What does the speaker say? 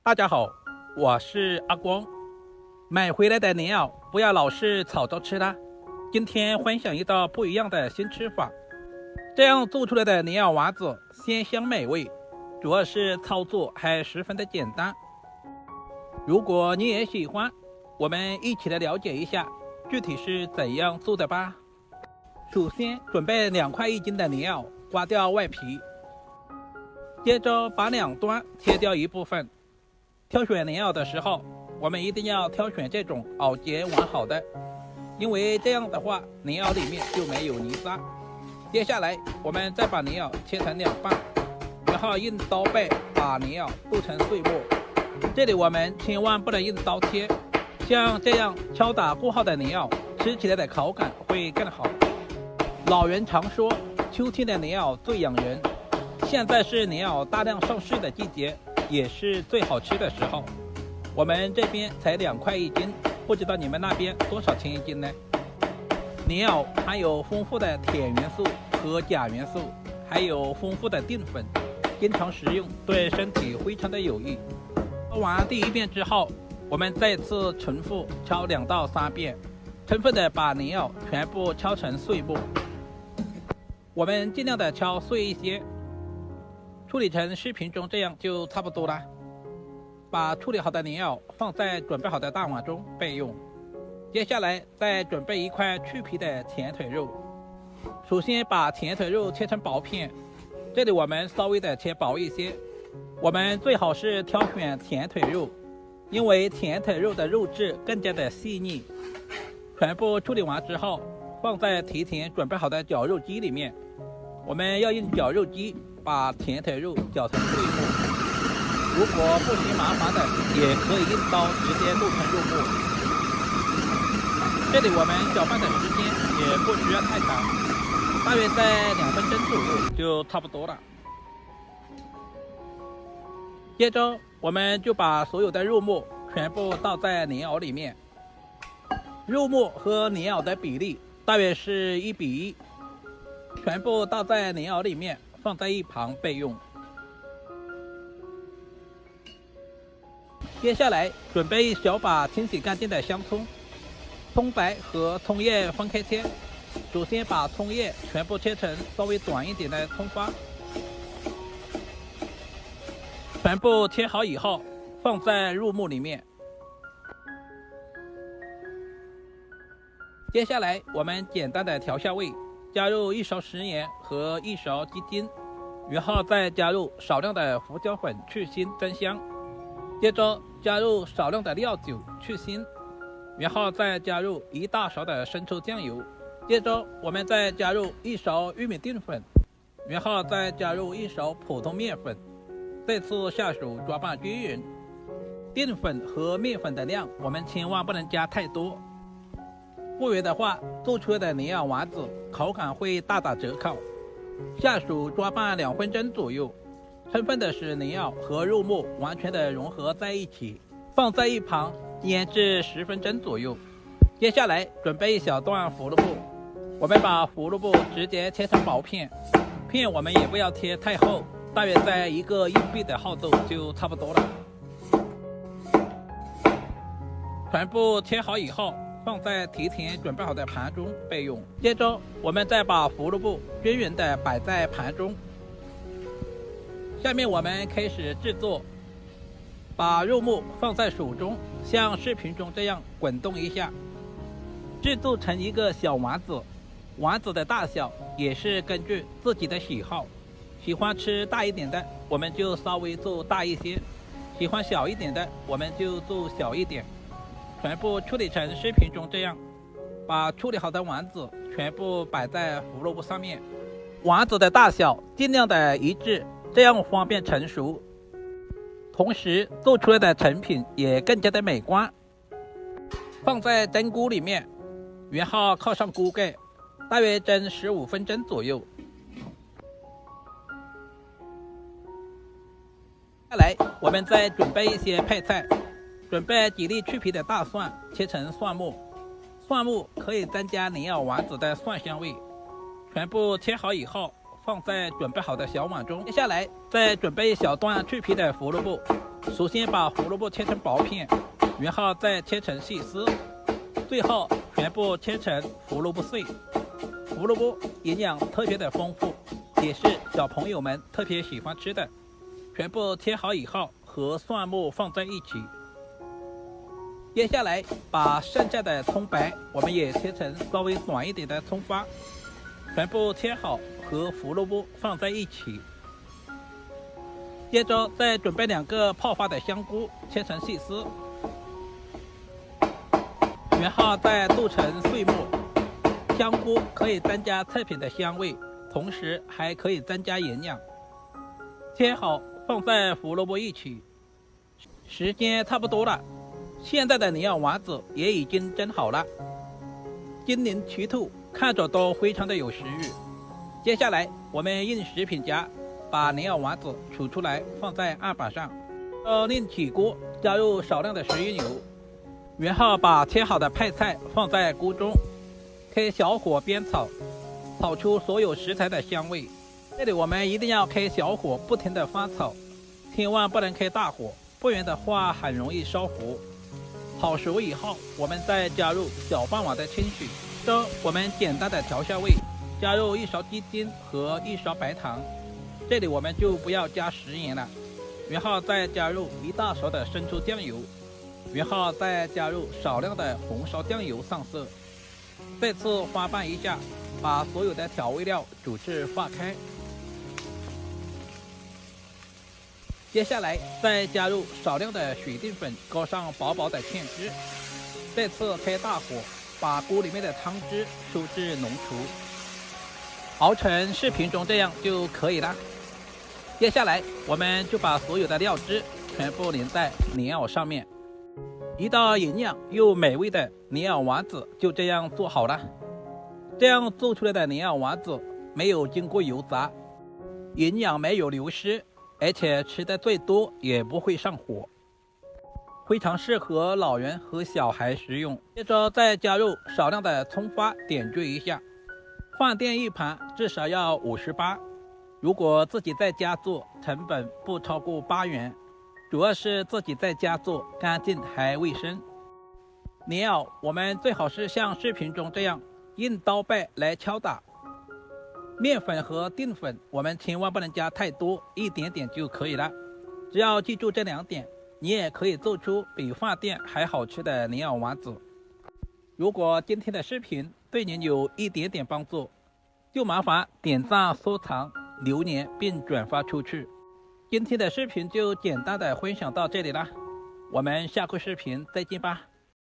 大家好，我是阿光。买回来的莲藕不要老是炒着吃啦，今天分享一道不一样的新吃法。这样做出来的莲藕丸子鲜香美味，主要是操作还十分的简单。如果你也喜欢，我们一起来了解一下具体是怎样做的吧。首先准备2块1斤的莲藕，刮掉外皮，接着把两端切掉一部分。挑选莲藕的时候，我们一定要挑选这种藕节完好的，因为这样的话莲藕里面就没有泥沙。接下来我们再把莲藕切成2半，然后用刀背把莲藕剁成碎末。这里我们千万不能用刀切，像这样敲打过后的莲藕吃起来的口感会更好。老人常说秋天的莲藕最养人，现在是莲藕大量上市的季节，也是最好吃的时候。我们这边才2块1斤，不知道你们那边多少钱1斤呢？莲藕含有丰富的铁元素和钾元素，还有丰富的淀粉，经常食用对身体非常的有益。敲完第1遍之后，我们再次重复敲2到3遍，充分的把莲藕全部敲成碎末。我们尽量的敲碎一些，处理成视频中这样就差不多了。把处理好的莲藕放在准备好的大碗中备用。接下来再准备1块去皮的前腿肉。首先把前腿肉切成薄片，这里我们稍微的切薄一些。我们最好是挑选前腿肉，因为前腿肉的肉质更加的细腻。全部处理完之后，放在提前准备好的绞肉机里面。我们要用绞肉机把前腿肉绞成碎末，如果不嫌麻烦的，也可以用刀直接剁成肉末。这里我们搅拌的时间也不需要太长，大约在2分钟左右就差不多了。接着我们就把所有的肉末全部倒在莲藕里面，肉末和莲藕的比例大约是1比1，全部倒在莲藕里面，放在一旁备用。接下来准备1小把清洗干净的香葱，葱白和葱叶分开切。首先把葱叶全部切成稍微短一点的葱花，全部切好以后放在肉末里面。接下来我们简单的调下味，加入1勺食盐和1勺鸡精，然后再加入少量的胡椒粉去腥增香，接着加入少量的料酒去腥，然后再加入1大勺的生抽酱油，接着我们再加入1勺玉米淀粉，然后再加入1勺普通面粉，再次下手抓拌均匀。淀粉和面粉的量我们千万不能加太多，不然的话做出来的莲藕丸子口感会大打折扣。下手抓拌2分钟左右，充分的使莲藕和肉末完全的融合在一起，放在一旁腌制10分钟左右。接下来准备1小段胡萝卜，我们把胡萝卜直接切成薄片，片我们也不要切太厚，大约在1个硬币的厚度就差不多了。全部切好以后放在提前准备好的盘中备用。接着我们再把胡萝卜均匀的摆在盘中。下面我们开始制作，把肉末放在手中，像视频中这样滚动一下，制作成一个小丸子。丸子的大小也是根据自己的喜好，喜欢吃大一点的我们就稍微做大一些，喜欢小一点的我们就做小一点。全部处理成视频中这样，把处理好的丸子全部摆在胡萝卜上面。丸子的大小尽量的一致，这样方便成熟，同时做出来的成品也更加的美观。放在蒸锅里面，然后靠上锅盖，大约蒸15分钟左右。下来我们再准备一些配菜，准备几粒去皮的大蒜，切成蒜末。蒜末可以增加莲藕丸子的蒜香味。全部切好以后放在准备好的小碗中。接下来再准备1小段去皮的胡萝卜，首先把胡萝卜切成薄片，然后再切成细丝，最后全部切成胡萝卜碎。胡萝卜营养特别的丰富，也是小朋友们特别喜欢吃的。全部切好以后，和蒜末放在一起。接下来把剩下的葱白，我们也切成稍微短一点的葱花，全部切好，和胡萝卜放在一起。接着再准备2个泡发的香菇，切成细丝，然后再剁成碎末。香菇可以增加菜品的香味，同时还可以增加营养。切好放在胡萝卜一起。时间差不多了，现在的莲藕丸子也已经蒸好了，晶莹剔透，看着都非常的有食欲。接下来我们用食品夹把莲藕丸子取出来，放在案板上，另起锅，加入少量的食用油，然后把切好的配菜放在锅中，开小火煸炒，炒出所有食材的香味。这里我们一定要开小火，不停的翻炒，千万不能开大火，不然的话很容易烧糊。炒熟以后，我们再加入小半碗的清水，这我们简单的调下味，加入1勺鸡精和1勺白糖，这里我们就不要加食盐了。然后再加入1大勺的生抽酱油，然后再加入少量的红烧酱油上色。再次翻拌一下，把所有的调味料煮至化开。接下来再加入少量的雪淀粉，勾上薄薄的芡汁。再次开大火，把锅里面的汤汁收至浓稠，熬成视频中这样就可以了。接下来我们就把所有的料汁全部淋在莲藕上面，一道营养又美味的莲藕丸子就这样做好了。这样做出来的莲藕丸子没有经过油炸，营养没有流失，而且吃的最多也不会上火，非常适合老人和小孩食用。接着再加入少量的葱花，点缀一下。饭店一盘至少要58，如果自己在家做，成本不超过8元，主要是自己在家做干净还卫生。莲藕我们最好是像视频中这样用刀背来敲打。面粉和淀粉我们千万不能加太多，一点点就可以了。只要记住这2点，你也可以做出比饭店还好吃的莲藕丸子。如果今天的视频对您有一点点帮助，就麻烦点赞、收藏、留言并转发出去。今天的视频就简单的分享到这里啦，我们下个视频再见吧。